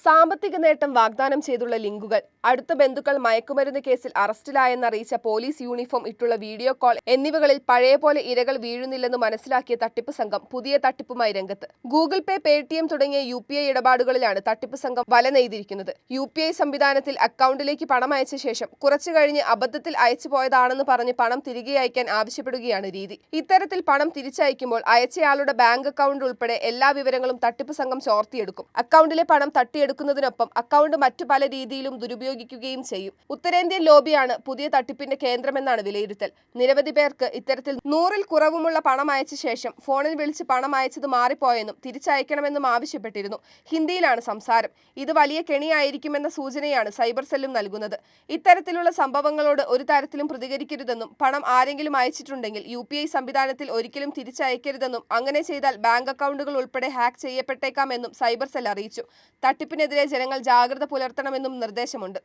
സാമ്പത്തിക നേട്ടം വാഗ്ദാനം ചെയ്തുള്ള ലിങ്കുകൾ, അടുത്ത ബന്ധുക്കൾ മയക്കുമരുന്ന് കേസിൽ അറസ്റ്റിലായെന്നറിയിച്ച പോലീസ് യൂണിഫോം ഇട്ടുള്ള വീഡിയോ കോൾ എന്നിവകളിൽ പഴയപോലെ ഇരകൾ വീഴുന്നില്ലെന്ന് മനസ്സിലാക്കിയ തട്ടിപ്പ് സംഘം പുതിയ തട്ടിപ്പുമായി രംഗത്ത്. ഗൂഗിൾ പേ, പേടിഎം തുടങ്ങിയ UPI ഇടപാടുകളിലാണ് തട്ടിപ്പ് സംഘം വല നെയ്തിരിക്കുന്നത്. UPI സംവിധാനത്തിൽ അക്കൗണ്ടിലേക്ക് പണം അയച്ച ശേഷം കുറച്ചു കഴിഞ്ഞ് അബദ്ധത്തിൽ അയച്ചു പോയതാണെന്ന് പറഞ്ഞ് പണം തിരികെ അയക്കാൻ ആവശ്യപ്പെടുകയാണ് രീതി. ഇത്തരത്തിൽ പണം തിരിച്ചയക്കുമ്പോൾ അയച്ചയാളുടെ ബാങ്ക് അക്കൗണ്ട് ഉൾപ്പെടെ എല്ലാ വിവരങ്ങളും തട്ടിപ്പ് സംഘം ചോർത്തിയെടുക്കും. അക്കൗണ്ടിലെ പണം തട്ടിയെടുക്കുന്നതിനൊപ്പം അക്കൗണ്ട് മറ്റു പല രീതിയിലും ദുരുപയോഗിക്കുകയും ചെയ്യും. ഉത്തരേന്ത്യൻ ലോബിയാണ് പുതിയ തട്ടിപ്പിന്റെ കേന്ദ്രമെന്നാണ് വിലയിരുത്തൽ. നിരവധി പേർക്ക് ഇത്തരത്തിൽ 100-ൽ കുറവുമുള്ള പണം അയച്ച ശേഷം ഫോണിൽ വിളിച്ച് പണം അയച്ചത് മാറിപ്പോയെന്നും തിരിച്ചയക്കണമെന്നും ആവശ്യപ്പെട്ടിരുന്നു. ഹിന്ദിയിലാണ് സംസാരം. ഇത് വലിയ കെണിയായിരിക്കുമെന്ന സൂചനയാണ് സൈബർ സെല്ലും നൽകുന്നത്. ഇത്തരത്തിലുള്ള സംഭവങ്ങളോട് ഒരു തരത്തിലും പ്രതികരിക്കരുതെന്നും പണം ആരെങ്കിലും അയച്ചിട്ടുണ്ടെങ്കിൽ UPI സംവിധാനത്തിൽ ഒരിക്കലും തിരിച്ചയക്കരുതെന്നും അങ്ങനെ ചെയ്താൽ ബാങ്ക് അക്കൗണ്ടുകൾ ഉൾപ്പെടെ ഹാക്ക് ചെയ്യപ്പെട്ടേക്കാമെന്നും സൈബർ സെൽ അറിയിച്ചു. തട്ടിപ്പിനെതിരെ ജനങ്ങൾ ജാഗ്രത പുലർത്തണമെന്നും നിർദ്ദേശമുണ്ട്.